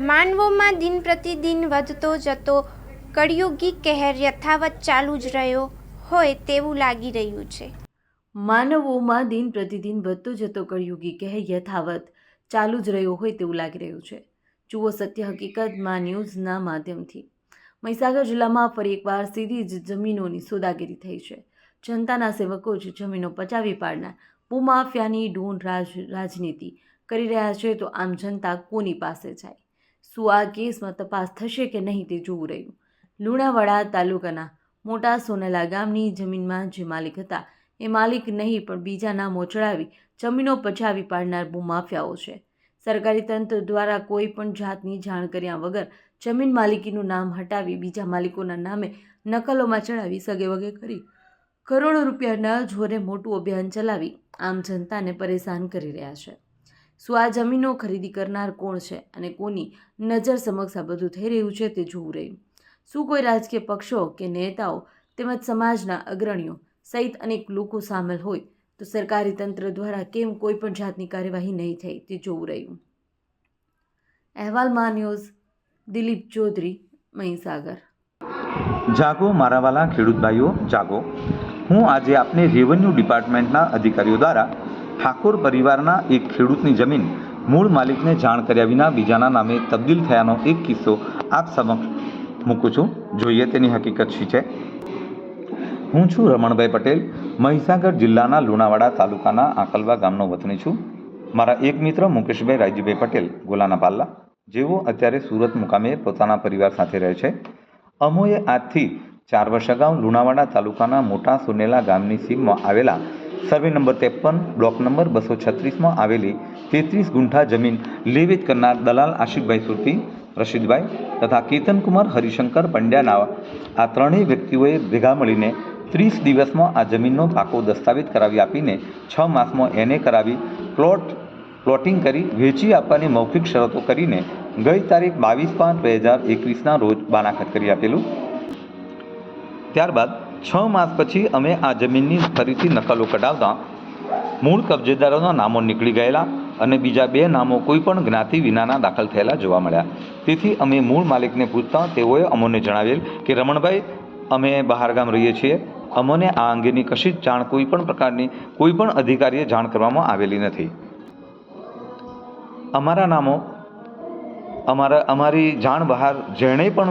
માનવોમાં દિન પ્રતિદિન વધતો જતો કળિયુગી કહેર યથાવત ચાલુ જ રહ્યો હોય તેવું લાગી રહ્યું છે. માનવોમાં દિન પ્રતિદિન વધતો જતો કળિયુગી કહેર યથાવત ચાલુ જ રહ્યો હોય તેવું લાગી રહ્યું છે. જુઓ સત્ય હકીકત ન્યૂઝના માધ્યમથી. મહીસાગર જિલ્લામાં ફરી એકવાર સીધી જ જમીનોની સોદાગીરી થઈ છે. જનતાના સેવકો જ જમીનો પચાવી પાડનાર ભૂમાફિયાની ઢોંઢ રાજનીતિ કરી રહ્યા છે, તો આમ જનતા કોની પાસે જાય? શું આ કેસમાં તપાસ થશે કે નહીં તે જોવું રહ્યું. લુણાવાડા તાલુકાના મોટા સોનેલા ગામની જમીનમાં જે માલિક હતા એ માલિક નહીં પણ બીજા નામો ચડાવી જમીનો પચાવી પાડનાર ભૂમાફિયાઓ છે. સરકારી તંત્ર દ્વારા કોઈ પણ જાતની જાણ કર્યા વગર જમીન માલિકીનું નામ હટાવી બીજા માલિકોના નામે નકલોમાં ચડાવી સગેવગે કરી કરોડો રૂપિયાના જોરે મોટું અભિયાન ચલાવી આમ જનતાને પરેશાન કરી રહ્યા છે. શું આ જમીનો ખરીદી કરનાર કોણ છે અને કોની નજર સમક્ષ આ બધું થઈ રહ્યું છે તે જોવું રહ્યું. શું કોઈ રાજકીય પક્ષો કે નેતાઓ તેમજ સમાજના અગ્રણીઓ સહિત અનેક લોકો સામેલ હોય તો સરકારી તંત્ર દ્વારા કેમ કોઈ પણ જાતની કાર્યવાહી નહીં થઈ તે જોવું રહ્યું. અહેવાલમાં ન્યૂઝ દિલીપ ચૌધરી, મહીસાગર. જાગો મારા વાલા ખેડૂત ભાઈઓ જાગો. હું આજે આપને રેવન્યુ ડિપાર્ટમેન્ટના અધિકારીઓ દ્વારા ઠાકોર પરિવારના એક ખેડૂતની જમીન મૂળ માલિકને જાણ કર્યા વિના બીજાના નામે તબદીલ થયાનો એક કિસ્સો આપ સમક્ષ મૂકું છું. જોઈએ તેની હકીકત શી છે. હું છું રમણભાઈ પટેલ, મહીસાગર જિલ્લાના લુણાવાડા તાલુકાના આકલવા ગામનો વતની છું. મારા એક મિત્ર મુકેશભાઈ રાયજીભાઈ પટેલ ગોલાના પાલ્લા, જેઓ અત્યારે સુરત મુકામે પોતાના પરિવાર સાથે રહે છે. અમોએ આજથી 4 વર્ષ અગાઉ લુણાવાડા તાલુકાના મોટા સોનેલા ગામની સીમમાં આવેલા સર્વે નંબર 53 બ્લોક નંબર 236માં આવેલી 33 ગુંઠા જમીન લેવેચ કરનાર દલાલ આશિકભાઈ સુરતી, રશીદભાઈ તથા કેતનકુમાર હરિશંકર પંડ્યાના આ ત્રણેય વ્યક્તિઓએ ભેગા મળીને 30 દિવસમાં આ જમીનનો પાકો દસ્તાવેજ કરાવી આપીને 6 માસમાં એને કરાવી પ્લોટિંગ કરી વેચી આપવાની મૌખિક શરતો કરીને ગઈ તારીખ 22/5/2021ના રોજ બાનાખત કરી આપેલું. ત્યારબાદ 6 માસ પછી અમે આ જમીનની ફરીથી નકલો કઢાવતા મૂળ કબજેદારોના નામો નીકળી ગયેલા અને બીજા 2 નામો કોઈ પણ જ્ઞાતિ વિનાના દાખલ થયેલા જોવા મળ્યા. તેથી અમે મૂળ માલિકને પૂછતા તેઓએ અમોને જણાવેલ કે રમણભાઈ, અમે બહારગામ રહીએ છીએ, અમને આ અંગેની કશી જ જાણ કોઈ પણ પ્રકારની કોઈ પણ અધિકારીએ જાણ કરવામાં આવેલી નથી. અમારા નામો અમારી જાણ બહાર જેણે પણ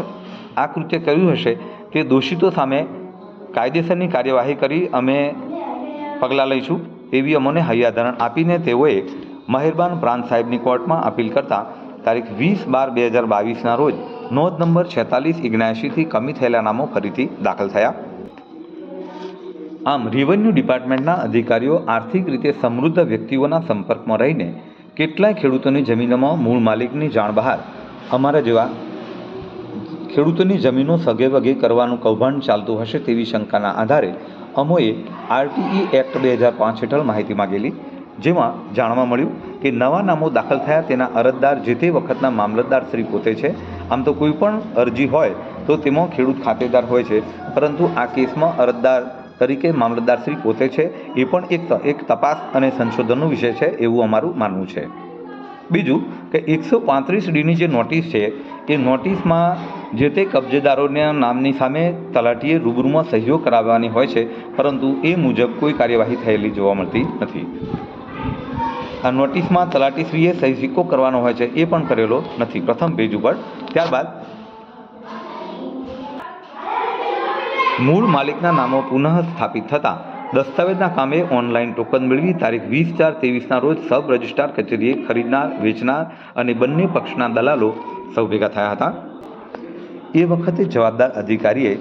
આ કૃત્ય કર્યું હશે તે દોષિતો સામે કાયદેસરની કાર્યવાહી કરી અમે પગલાં લઈશું તેવી અમને હૈયાધારણ આપીને તેઓએ મહેરબાન પ્રાંત સાહેબની કોર્ટમાં અપીલ કરતા તારીખ 20/12/2022ના રોજ નોંધ નંબર 46/79થી કમી થયેલા નામો ફરીથી દાખલ થયા. આમ રેવન્યુ ડિપાર્ટમેન્ટના અધિકારીઓ આર્થિક રીતે સમૃદ્ધ વ્યક્તિઓના સંપર્કમાં રહીને કેટલાય ખેડૂતોની જમીનોમાં મૂળ માલિકની જાણ બહાર અમારા જેવા ખેડૂતોની જમીનો સગેવગે કરવાનું કૌભાંડ ચાલતું હશે તેવી શંકાના આધારે અમોએ RTE એક્ટ 2005 હેઠળ માહિતી માગેલી, જેમાં જાણવા મળ્યું કે નવા નામો દાખલ થયા તેના અરજદાર જે તે વખતના મામલતદાર શ્રી પોતે છે. આમ તો કોઈ પણ અરજી હોય તો તેમાં ખેડૂત ખાતેદાર હોય છે, પરંતુ આ કેસમાં અરજદાર તરીકે મામલતદાર શ્રી પોતે છે. એ પણ એક તપાસ અને સંશોધનનો વિષય છે એવું અમારું માનવું છે. બીજું કે 135Dની જે નોટિસ છે એ નોટિસમાં જે તે કબજેદારોના નામની સામે તલાટીએ રૂબરૂમાં સહીઓ કરાવવાની હોય છે, પરંતુ એ મુજબ કોઈ કાર્યવાહી થયેલી જોવા મળતી નથી. આ નોટિસમાં તલાટીશ્રીએ સહી સિક્કો કરવાનો હોય છે એ પણ કરેલો નથી પ્રથમ પેજ ઉપર. ત્યારબાદ મૂળ માલિકના નામો પુનઃ સ્થાપિત થતાં દસ્તાવેજના કામે ઓનલાઈન ટોકન મેળવી તારીખ 20/4/23ના રોજ સબ રજિસ્ટ્રાર કચેરીએ ખરીદનાર, વેચનાર અને બંને પક્ષના દલાલો સૌ ભેગા થયા હતા. એ વખતે જવાબદાર અધિકારીએ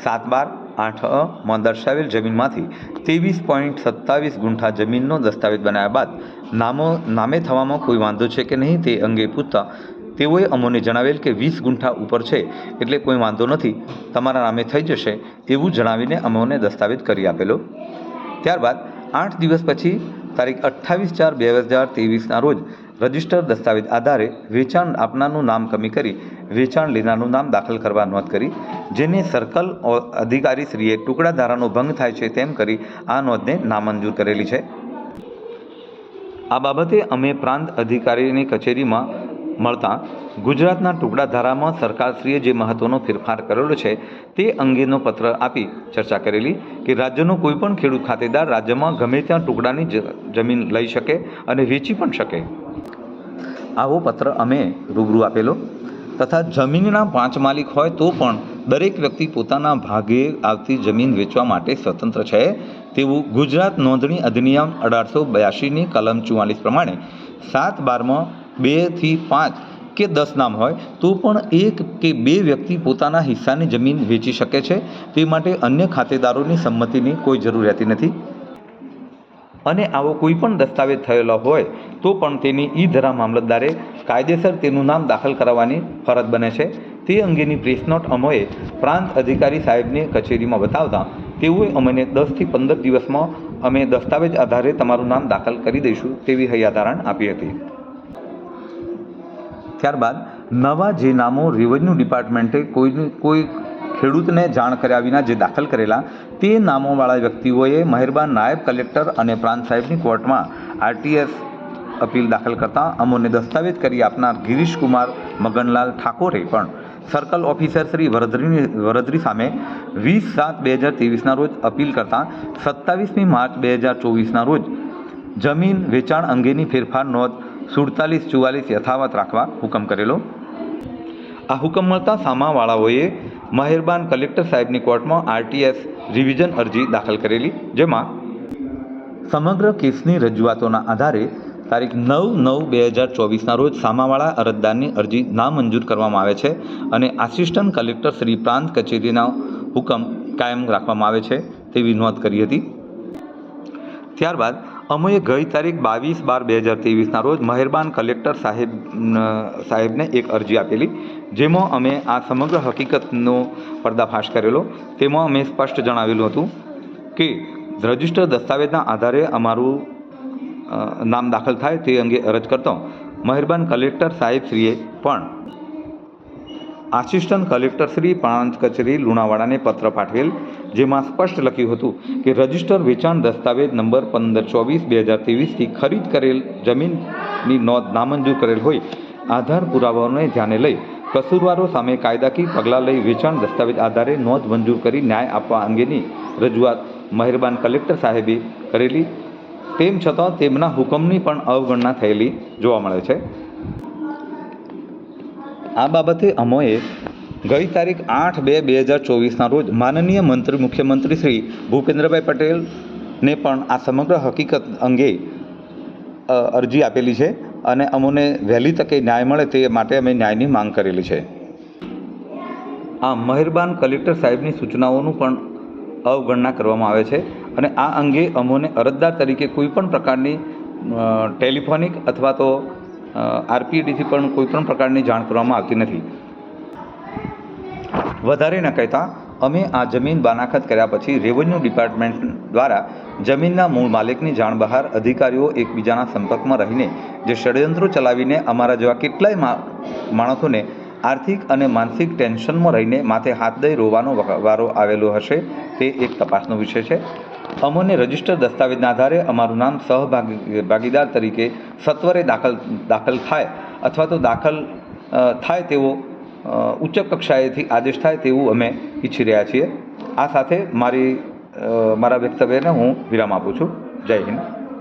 7/12/8 માં દર્શાવેલ જમીનમાંથી 23.27 ગુંઠા જમીનનો દસ્તાવેજ બનાવ્યા બાદ નામે થવામાં કોઈ વાંધો છે કે નહીં તે અંગે પૂછતા તેઓએ અમોને જણાવેલ કે 20 ગુંઠા ઉપર છે એટલે કોઈ વાંધો નથી, તમારા નામે થઈ જશે એવું જણાવીને અમોને દસ્તાવેજ કરી આપેલો. ત્યારબાદ 8 દિવસ પછી તારીખ 28/4/2023ના રોજ રજિસ્ટર દસ્તાવેજ આધારે વેચાણ આપનારનું નામ કમી કરી વેચાણ લેનારનું નામ દાખલ કરવા નોંધ કરી, જેને સર્કલ અધિકારીશ્રીએ ટુકડા ધારાનો ભંગ થાય છે તેમ કરી આ નોંધને નામંજૂર કરેલી છે. આ બાબતે અમે પ્રાંત અધિકારીની કચેરીમાં મળતા ગુજરાતના ટુકડા ધારામાં સરકારશ્રીએ જે મહત્ત્વનો ફેરફાર કરેલો છે તે અંગેનો પત્ર આપી ચર્ચા કરેલી કે રાજ્યનો કોઈપણ ખેડૂત ખાતેદાર રાજ્યમાં ગમે ત્યાં ટુકડાની જમીન લઈ શકે અને વેચી પણ શકે. આવો પત્ર અમે રૂબરૂ આપેલો તથા જમીનના 5 માલિક હોય તો પણ દરેક વ્યક્તિ પોતાના ભાગે આવતી જમીન વેચવા માટે સ્વતંત્ર છે તેવું ગુજરાત નોંધણી અધિનિયમ 1882ની કલમ 44 પ્રમાણે 7/12માં 2 થી 5 કે 10 નામ હોય તો પણ 1 કે 2 વ્યક્તિ પોતાના હિસ્સાની જમીન વેચી શકે છે. તે માટે અન્ય ખાતેદારોની સંમતિની કોઈ જરૂર રહેતી નથી અને આવો કોઈ પણ દસ્તાવેજ થયેલો હોય તો પણ તેની ઈ-ધરા મામલતદારે કાયદેસર તેનું નામ દાખલ કરાવવાની ફરજ બને છે. તે અંગેની પ્રેસ નોટ અમોએ પ્રાંત અધિકારી સાહેબની કચેરીમાં બતાવતા તેઓએ અમને 10 થી 15 દિવસમાં અમે દસ્તાવેજ આધારે તમારું નામ દાખલ કરી દઈશું તેવી હૈયાધારણ આપી હતી. ત્યારબાદ નવા જે નામો રેવન્યુ ડિપાર્ટમેન્ટે કોઈ ખેડૂતને જાણ કર્યા વિના જે દાખલ કરેલા તે નામોવાળા વ્યક્તિઓએ મહેરબાન નાયબ કલેક્ટર અને પ્રાંત સાહેબની કોર્ટમાં RTS અપીલ દાખલ કરતા અમોને દસ્તાવેજ કરી આપનાર ગિરીશકુમાર મગનલાલ ઠાકોરે પણ સર્કલ ઓફિસર શ્રી વરદરી સામે 20/7/2023ના રોજ અપીલ કરતા 27મી માર્ચ 2024ના રોજ જમીન વેચાણ અંગેની ફેરફાર નોંધ 4744 યથાવત રાખવા હુકમ કરેલો. આ હુકમ મળતા સામાવાળાઓએ મહેરબાન કલેક્ટર સાહેબની કોર્ટમાં RTS રિવિઝન અરજી દાખલ કરેલી, જેમાં સમગ્ર કેસની રજૂઆતોના આધારે તારીખ 9/9/2024ના રોજ સામાવાળા અરજદારની અરજી નામંજૂર કરવામાં આવે છે અને આસિસ્ટન્ટ કલેક્ટર શ્રી પ્રાંત કચેરીના હુકમ કાયમ રાખવામાં આવે છે તેવી નોંધ કરી હતી. ત્યારબાદ અમોએ ગઈ તારીખ 22/12/2023ના રોજ મહેરબાન કલેક્ટર સાહેબને એક અરજી આપેલી, જેમાં અમે આ સમગ્ર હકીકતનો પર્દાફાશ કરેલો. તેમાં અમે સ્પષ્ટ જણાવેલું હતું કે રજિસ્ટર દસ્તાવેજના આધારે અમારું નામ દાખલ થાય તે અંગે અરજ કરતો મહેરબાન કલેક્ટર સાહેબશ્રીએ પણ આસિસ્ટન્ટ કલેક્ટર શ્રી પ્રાંત કચેરી લુણાવાડાને પત્ર પાઠવેલ, જેમાં સ્પષ્ટ લખ્યું હતું કે રજિસ્ટર વેચાણ દસ્તાવેજ નંબર 15/24/2023થી ખરીદ કરેલ જમીનની નોંધ નામંજૂર કરેલ હોય આધાર પુરાવાઓને ધ્યાને લઈ કસૂરવારો સામે કાયદાકીય પગલાં લઈ વેચાણ દસ્તાવેજ આધારે નોંધ મંજૂર કરી ન્યાય આપવા અંગેની રજૂઆત મહેરબાન કલેક્ટર સાહેબે કરેલી. તેમ છતાં તેમના હુકમની પણ અવગણના થયેલી જોવા મળે છે. આ બાબતે અમોએ ગઈ તારીખ 8/2/2024ના રોજ માનનીય મુખ્યમંત્રી શ્રી ભૂપેન્દ્રભાઈ પટેલને પણ આ સમગ્ર હકીકત અંગે અરજી આપેલી છે અને અમોને વહેલી તકે ન્યાય મળે તે માટે અમે ન્યાયની માંગ કરેલી છે. આ મહેરબાન કલેક્ટર સાહેબની સૂચનાઓનું પણ અવગણના કરવામાં આવે છે અને આ અંગે અમોને અરજદાર તરીકે કોઈપણ પ્રકારની ટેલિફોનિક અથવા તો RPDથી પણ કોઈપણ પ્રકારની જાણ કરવામાં આવતી નથી. વધારે ન કહેતા અમે આ જમીન બાનાખત કર્યા પછી રેવન્યુ ડિપાર્ટમેન્ટ દ્વારા જમીનના મૂળ માલિકની જાણ બહાર અધિકારીઓ એકબીજાના સંપર્કમાં રહીને જે ષડયંત્રો ચલાવીને અમારા જેવા કેટલાય માણસોને આર્થિક અને માનસિક ટેન્શનમાં રહીને માથે હાથ દઈ રોવાનો વારો આવેલો હશે તે એક તપાસનો વિષય છે. અમોને રજિસ્ટર દસ્તાવેજના આધારે અમારું નામ ભાગીદાર તરીકે સત્વરે દાખલ થાય અથવા તો દાખલ થાય તેવો ઉચ્ચ કક્ષાએથી આદેશ થાય તેવું અમે ઈચ્છી રહ્યા છીએ. આ સાથે મારા વક્તવ્યને હું વિરામ આપું છું. જય હિન્દ.